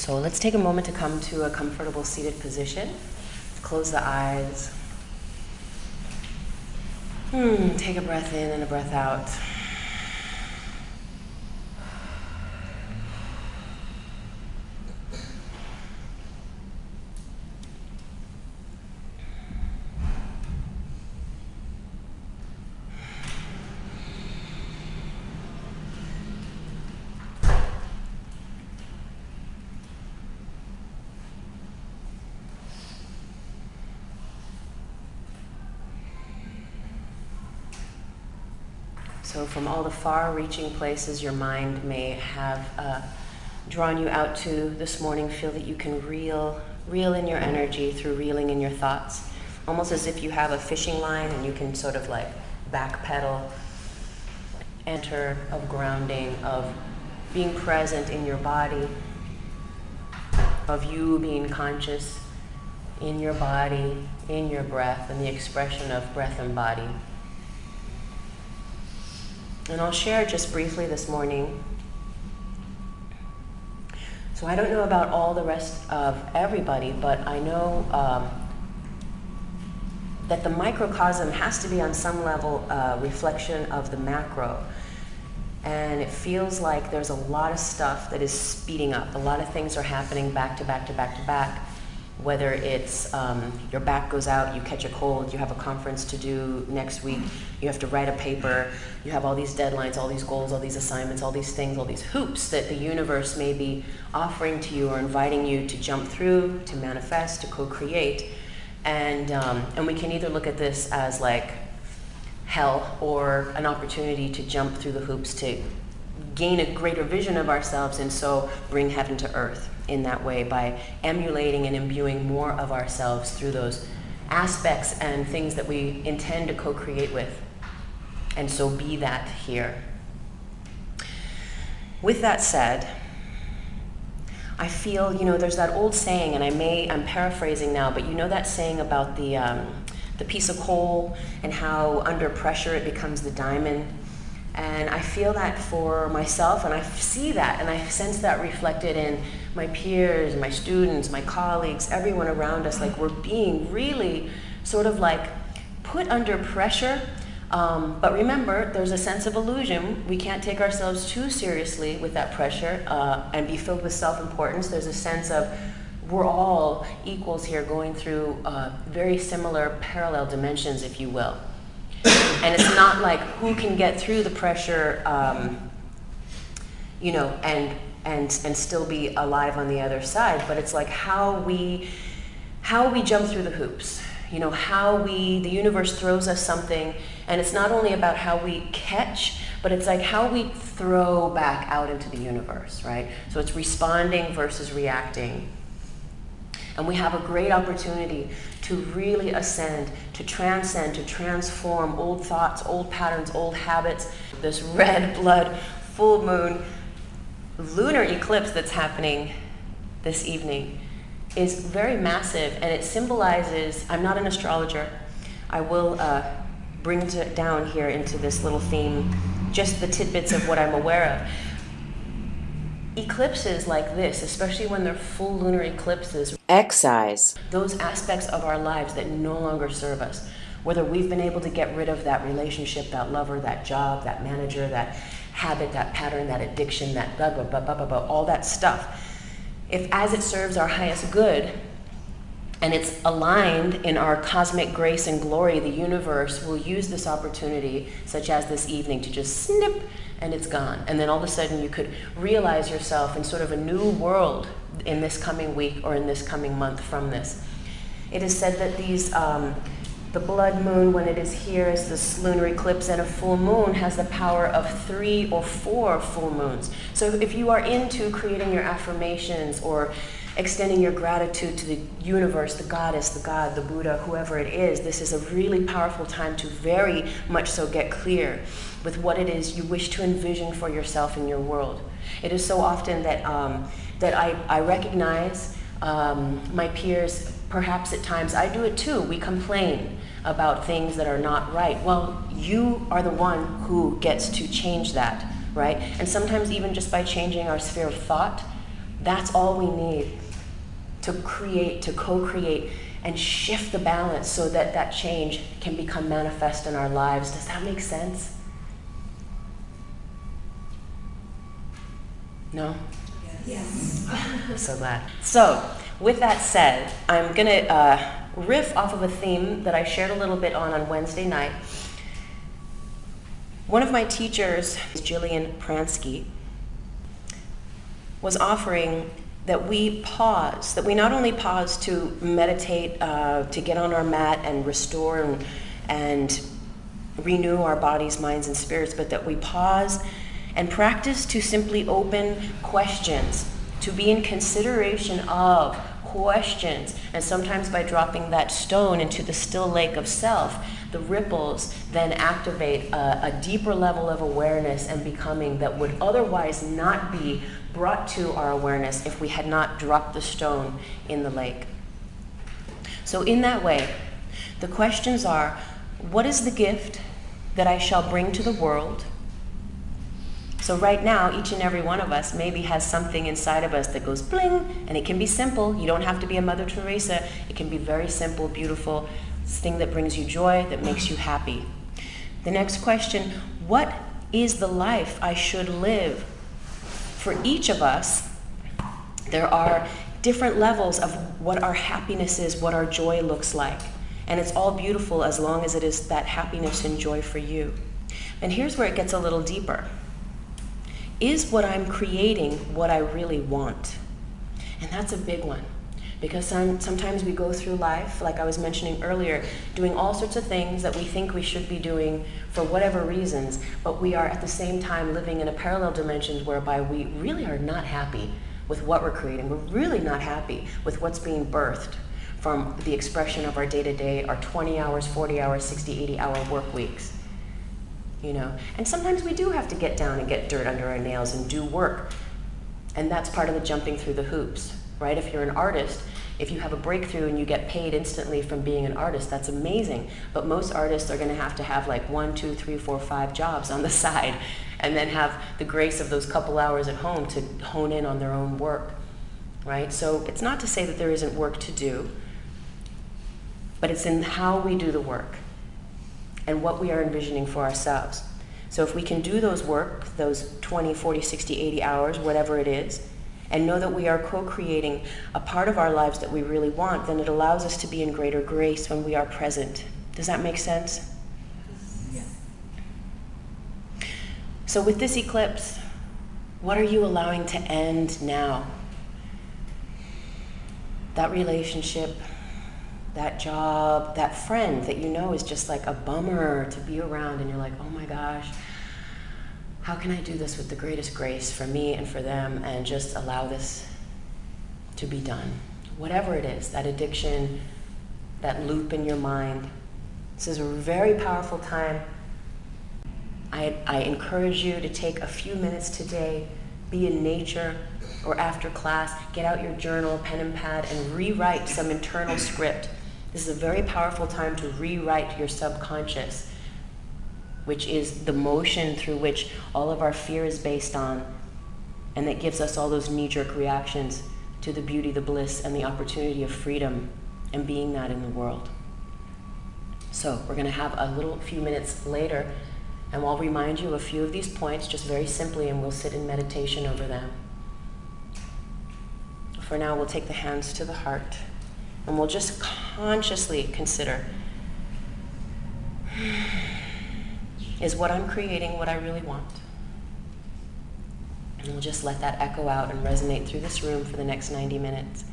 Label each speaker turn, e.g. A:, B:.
A: So let's take a moment to come to a comfortable seated position. Close the eyes. Take a breath in and a breath out. So from all the far-reaching places your mind may have drawn you out to this morning, feel that you can reel in your energy through reeling in your thoughts, almost as if you have a fishing line and you can sort of like backpedal, enter of grounding, of being present in your body, of you being conscious in your body, in your breath, and the expression of breath and body. And I'll share just briefly this morning. So I don't know about all the rest of everybody, but I know that the microcosm has to be on some level a reflection of the macro. And it feels like there's a lot of stuff that is speeding up. A lot of things are happening back to back to back to back. Whether it's your back goes out, you catch a cold, you have a conference to do next week, you have to write a paper, you have all these deadlines, all these goals, all these assignments, all these things, all these hoops that the universe may be offering to you or inviting you to jump through, to manifest, to co-create. And we can either look at this as like hell or an opportunity to jump through the hoops to gain a greater vision of ourselves and so bring heaven to earth in that way by emulating and imbuing more of ourselves through those aspects and things that we intend to co-create with. And so be that here. With that said, I feel, there's that old saying, and I'm paraphrasing now, but that saying about the piece of coal and how under pressure it becomes the diamond. And I feel that for myself, and I see that, and I sense that reflected in my peers, my students, my colleagues, everyone around us. Like we're being really sort of like put under pressure. But remember, there's a sense of illusion. We can't take ourselves too seriously with that pressure and be filled with self-importance. There's a sense of we're all equals here going through very similar parallel dimensions, if you will. And it's not like who can get through the pressure, and still be alive on the other side. But it's like how we jump through the hoops. The universe throws us something, and it's not only about how we catch, but it's like how we throw back out into the universe, right? So it's responding versus reacting. And we have a great opportunity to really ascend, to transcend, to transform old thoughts, old patterns, old habits. This red blood full moon lunar eclipse that's happening this evening is very massive, and it symbolizes, I'm not an astrologer, I will bring it down here into this little theme, just the tidbits of what I'm aware of. Eclipses like this, especially when they're full lunar eclipses, excise those aspects of our lives that no longer serve us. Whether we've been able to get rid of that relationship, that lover, that job, that manager, that habit, that pattern, that addiction, that blah, blah, blah, blah, blah, blah, all that stuff. If as it serves our highest good, and it's aligned in our cosmic grace and glory, the universe will use this opportunity, such as this evening, to just snip, and it's gone. And then all of a sudden you could realize yourself in sort of a new world in this coming week or in this coming month from this. It is said that the blood moon, when it is here as this lunar eclipse, and a full moon has the power of 3 or 4 full moons. So if you are into creating your affirmations or extending your gratitude to the universe, the goddess, the God, the Buddha, whoever it is, this is a really powerful time to very much so get clear with what it is you wish to envision for yourself in your world. It is so often that I recognize my peers, perhaps at times I do it too. We complain about things that are not right. Well, you are the one who gets to change that, right? And sometimes even just by changing our sphere of thought, That's all we need to create, to co-create, and shift the balance so that that change can become manifest in our lives. Does that make sense? No?
B: Yes.
A: I'm so glad. So, with that said, I'm going to riff off of a theme that I shared a little bit on Wednesday night. One of my teachers, Jillian Pransky, was offering that we pause, that we not only pause to meditate, to get on our mat and restore and renew our bodies, minds, and spirits, but that we pause and practice to simply open questions, to be in consideration of questions. And sometimes by dropping that stone into the still lake of self, the ripples then activate a deeper level of awareness and becoming that would otherwise not be brought to our awareness if we had not dropped the stone in the lake. So in that way, the questions are, what is the gift that I shall bring to the world? So right now, each and every one of us maybe has something inside of us that goes bling, and it can be simple. You don't have to be a Mother Teresa. It can be very simple, beautiful, thing that brings you joy, that makes you happy. The next question, what is the life I should live? For each of us, there are different levels of what our happiness is, what our joy looks like. And it's all beautiful as long as it is that happiness and joy for you. And here's where it gets a little deeper. Is what I'm creating what I really want? And that's a big one. Because sometimes we go through life, like I was mentioning earlier, doing all sorts of things that we think we should be doing for whatever reasons, but we are at the same time living in a parallel dimension whereby we really are not happy with what we're creating. We're really not happy with what's being birthed from the expression of our day-to-day, our 20 hours, 40 hours, 60, 80-hour work weeks. You know? And sometimes we do have to get down and get dirt under our nails and do work. And that's part of the jumping through the hoops. Right? If you're an artist, if you have a breakthrough and you get paid instantly from being an artist, that's amazing. But most artists are going to have like 1, 2, 3, 4, 5 jobs on the side, and then have the grace of those couple hours at home to hone in on their own work. Right? So it's not to say that there isn't work to do, but it's in how we do the work and what we are envisioning for ourselves. So if we can do those work, those 20, 40, 60, 80 hours, whatever it is, and know that we are co-creating a part of our lives that we really want, then it allows us to be in greater grace when we are present. Does that make sense?
B: Yeah.
A: So with this eclipse, what are you allowing to end now? That relationship, that job, that friend that you know is just like a bummer to be around, and you're like, oh my gosh, how can I do this with the greatest grace for me and for them, and just allow this to be done? Whatever it is, that addiction, that loop in your mind. This is a very powerful time. I encourage you to take a few minutes today, be in nature or after class, get out your journal, pen and pad, and rewrite some internal script. This is a very powerful time to rewrite your subconscious, which is the motion through which all of our fear is based on, and that gives us all those knee-jerk reactions to the beauty, the bliss, and the opportunity of freedom and being that in the world. So we're going to have a little few minutes later, and I'll remind you of a few of these points just very simply, and we'll sit in meditation over them. For now, we'll take the hands to the heart, and we'll just consciously consider, is what I'm creating what I really want? And we'll just let that echo out and resonate through this room for the next 90 minutes.